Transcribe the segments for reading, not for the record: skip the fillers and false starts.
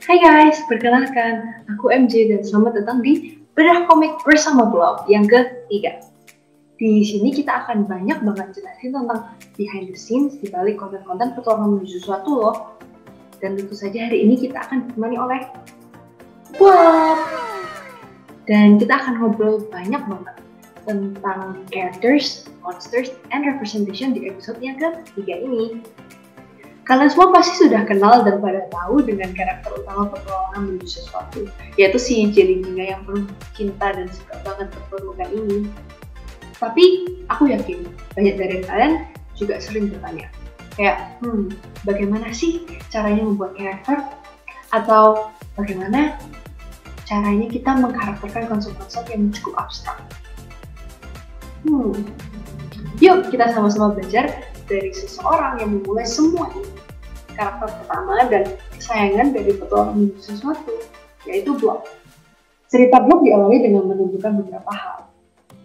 Hai guys, perkenalkan, aku MJ dan selamat datang di Bedah Komik Bersama Blog yang ketiga. Di sini kita akan banyak banget jelasin tentang behind the scenes di balik konten-konten petualangan menuju sesuatu loh. Dan tentu saja hari ini kita akan ditemani oleh Bob. Dan kita akan ngobrol banyak banget tentang characters, monsters, and representation di episode yang ketiga ini. Kalian semua pasti sudah kenal dan pada tahu dengan karakter utama petualangan menuju sesuatu, yaitu si Jelly Ninga yang penuh cinta dan suka banget berpelukan ini. Tapi aku yakin banyak dari kalian juga sering bertanya, kayak, bagaimana sih caranya membuat karakter? Atau bagaimana caranya kita mengkarakterkan konsep-konsep yang cukup abstrak? Yuk kita sama-sama belajar dari seseorang yang memulai semua ini. Karakter pertama dan kesayangan dari petualangan menuju sesuatu, yaitu Blob. Cerita Blob diawali dengan menunjukkan beberapa hal.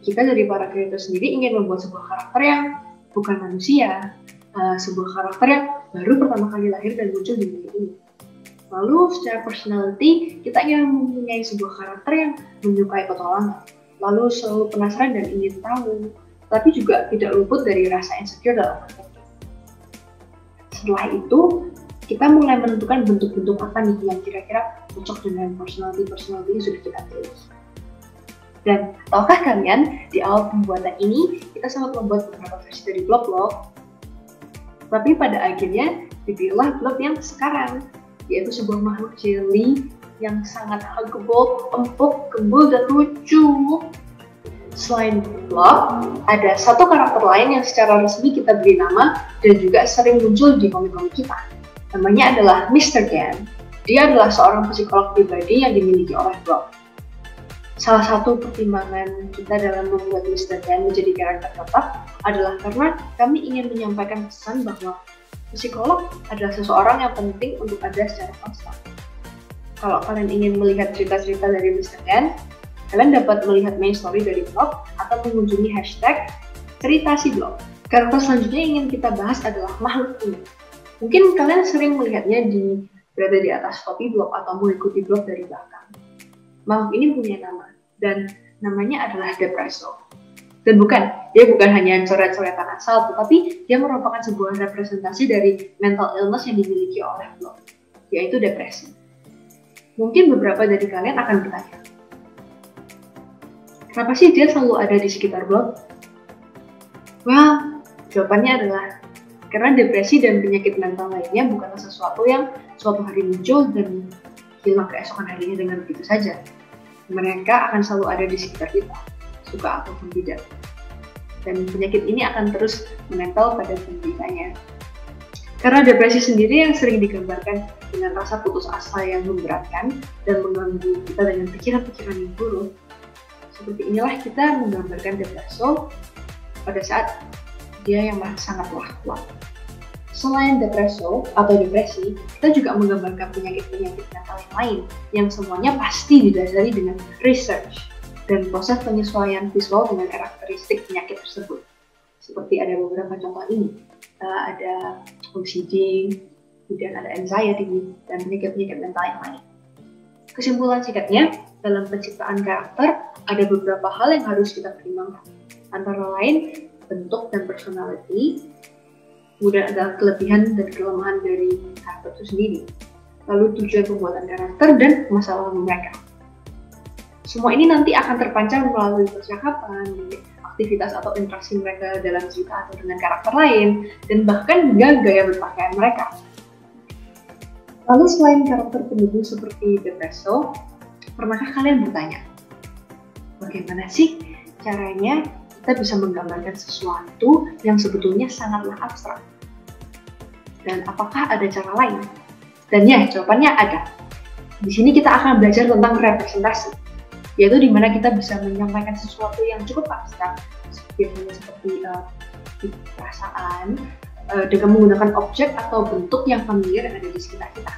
Kita dari para kreator sendiri ingin membuat sebuah karakter yang bukan manusia, sebuah karakter yang baru pertama kali lahir dan muncul di dunia ini. Lalu secara personality, kita ingin mempunyai sebuah karakter yang menyukai petualangan, lalu selalu penasaran dan ingin tahu, tapi juga tidak luput dari rasa insecure dalam perspektif. Setelah itu, kita mulai menentukan bentuk-bentuk apa nih yang kira-kira cocok dengan personality yang sudah kita pilih. Dan tahukah kalian, di awal pembuatan ini, kita sempat membuat beberapa versi dari Blob loh. Tapi pada akhirnya, dipilihlah Blob yang sekarang, yaitu sebuah makhluk jelly yang sangat huggable, empuk, gembul, dan lucu. Selain Blob, ada satu karakter lain yang secara resmi kita beri nama dan juga sering muncul di komik-komik kita. Namanya adalah Mr. Dan. Dia adalah seorang psikolog pribadi yang dimiliki oleh Blob. Salah satu pertimbangan kita dalam membuat Mr. Dan menjadi karakter tetap adalah karena kami ingin menyampaikan pesan bahwa psikolog adalah seseorang yang penting untuk ada secara konstan. Kalau kalian ingin melihat cerita-cerita dari Mr. Dan, kalian dapat melihat main story dari Blob atau mengunjungi hashtag cerita si Blob. Karakter selanjutnya yang ingin kita bahas adalah makhluk ini. Mungkin kalian sering melihatnya berada di atas topi Blob atau mengikuti Blob dari belakang. Makhluk ini punya nama, dan namanya adalah Depresso. Dan dia bukan hanya coret-coretan asal, tetapi dia merupakan sebuah representasi dari mental illness yang dimiliki oleh Blob, yaitu depresi. Mungkin beberapa dari kalian akan bertanya, kenapa sih dia selalu ada di sekitar Blob? Well, jawabannya adalah karena depresi dan penyakit mental lainnya bukanlah sesuatu yang suatu hari muncul dan hilang keesokan harinya dengan begitu saja. Mereka akan selalu ada di sekitar kita, suka ataupun tidak. Dan penyakit ini akan terus menempel pada penderitanya. Karena depresi sendiri yang sering digambarkan dengan rasa putus asa yang memberatkan dan mengganggu kita dengan pikiran-pikiran yang buruk, seperti inilah kita menggambarkan Depresso pada saat dia yang sangatlah kuat. Selain Depresso atau depresi, kita juga menggambarkan penyakit-penyakit mental yang lain yang semuanya pasti didasari dengan research dan proses penyesuaian visual dengan karakteristik penyakit tersebut. Seperti ada beberapa contoh ini, ada OCD, kemudian ada anxiety, dan penyakit-penyakit mental yang lain. Kesimpulan singkatnya, dalam penciptaan karakter, ada beberapa hal yang harus kita pertimbangkan. Antara lain, bentuk dan personality, kemudian ada kelebihan dan kelemahan dari karakter itu sendiri, lalu tujuan pembuatan karakter dan masalah mereka. Semua ini nanti akan terpancar melalui percakapan, aktivitas atau interaksi mereka dalam cerita atau dengan karakter lain, dan bahkan hingga gaya berpakaian mereka. Lalu selain karakter pendukung seperti Depresso, pernahkah kalian bertanya, bagaimana sih caranya kita bisa menggambarkan sesuatu yang sebetulnya sangatlah abstrak? Dan apakah ada cara lain? Dan ya, jawabannya ada. Di sini kita akan belajar tentang representasi, yaitu di mana kita bisa menyampaikan sesuatu yang cukup abstrak, seperti perasaan, dengan menggunakan objek atau bentuk yang familiar yang ada di sekitar kita.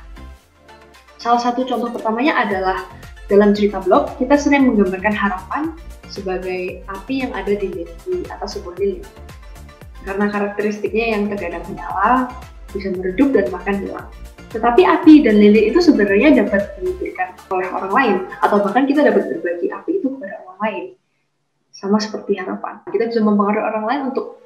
Salah satu contoh pertamanya adalah dalam cerita Blob, kita sering menggambarkan harapan sebagai api yang ada di atas sebuah lilin. Karena karakteristiknya yang terkadang menyala, bisa meredup dan bahkan hilang. Tetapi api dan lilin itu sebenarnya dapat diberikan oleh orang lain, atau bahkan kita dapat berbagi api itu kepada orang lain. Sama seperti harapan, kita bisa mempengaruhi orang lain untuk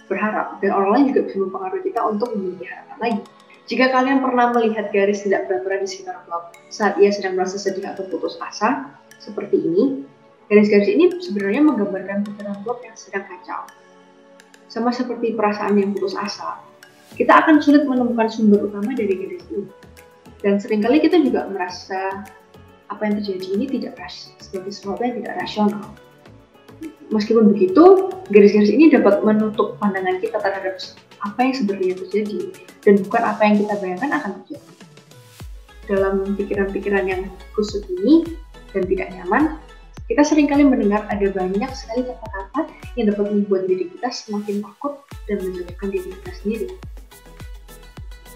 berharap, dan orang lain juga bisa mempengaruhi kita untuk memiliki harapan lagi. Jika kalian pernah melihat garis tidak beraturan di sekitar Bob saat ia sedang merasa sedih atau putus asa, seperti ini, garis-garis ini sebenarnya menggambarkan pikiran Bob yang sedang kacau. Sama seperti perasaan yang putus asa, kita akan sulit menemukan sumber utama dari garis ini. Dan seringkali kita juga merasa apa yang terjadi ini tidak sebagai sesuatu yang tidak rasional. Meskipun begitu, garis-garis ini dapat menutup pandangan kita terhadap apa yang sebenarnya terjadi, dan bukan apa yang kita bayangkan akan terjadi. Dalam pikiran-pikiran yang kusut ini dan tidak nyaman, kita seringkali mendengar ada banyak sekali kata-kata yang dapat membuat diri kita semakin takut dan menjatuhkan diri kita sendiri.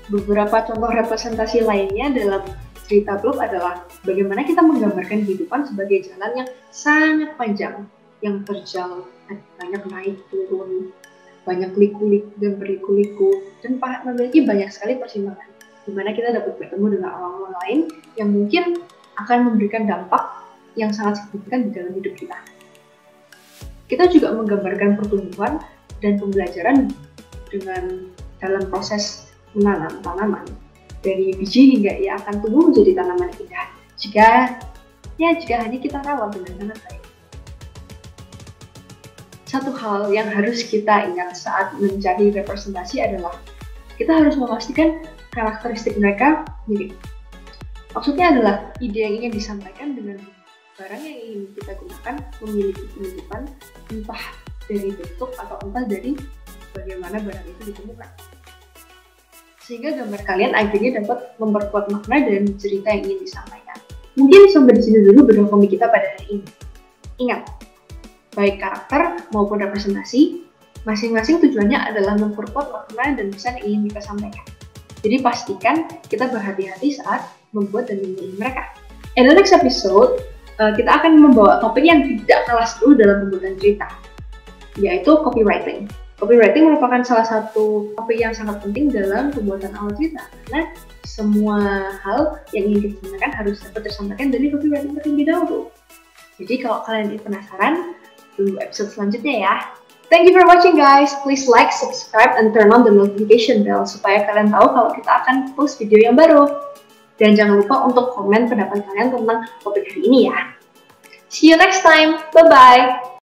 Beberapa contoh representasi lainnya dalam cerita Blob adalah bagaimana kita menggambarkan kehidupan sebagai jalan yang sangat panjang, yang terjal, banyak naik turun, banyak liku-liku dan berliku-liku, dan memiliki banyak sekali persimpangan, di mana kita dapat bertemu dengan orang-orang lain yang mungkin akan memberikan dampak yang sangat signifikan di dalam hidup kita. Kita juga menggambarkan pertumbuhan dan pembelajaran dengan dalam proses menanam tanaman, dari biji hingga ia akan tumbuh menjadi tanaman indah jika hanya kita rawat dengan sangat baik. Satu hal yang harus kita ingat saat mencari representasi adalah kita harus memastikan karakteristik mereka mirip. Maksudnya adalah ide yang ingin disampaikan dengan barang yang ingin kita gunakan memiliki kemiripan, entah dari bentuk atau entah dari bagaimana barang itu ditemukan. Sehingga gambar kalian akhirnya dapat memperkuat makna dan cerita yang ingin disampaikan. Mungkin sampai di sini dulu bedah komik kita pada hari ini. Ingat, baik karakter maupun representasi, masing-masing tujuannya adalah memperkuat makna dan pesan yang ingin kita sampaikan. Jadi pastikan kita berhati-hati saat membuat dan memilih mereka. In the next episode, kita akan membawa topik yang tidak kalah seru dalam pembuatan cerita, yaitu copywriting. Copywriting merupakan salah satu topik yang sangat penting dalam pembuatan awal cerita, karena semua hal yang ingin kita sampaikan harus dapat tersampaikan dari copywriting terlebih dahulu. Jadi kalau kalian penasaran, tunggu episode selanjutnya ya. Thank you for watching guys. Please like, subscribe, and turn on the notification bell supaya kalian tahu kalau kita akan post video yang baru. Dan jangan lupa untuk komen pendapat kalian tentang topik hari ini ya. See you next time. Bye-bye.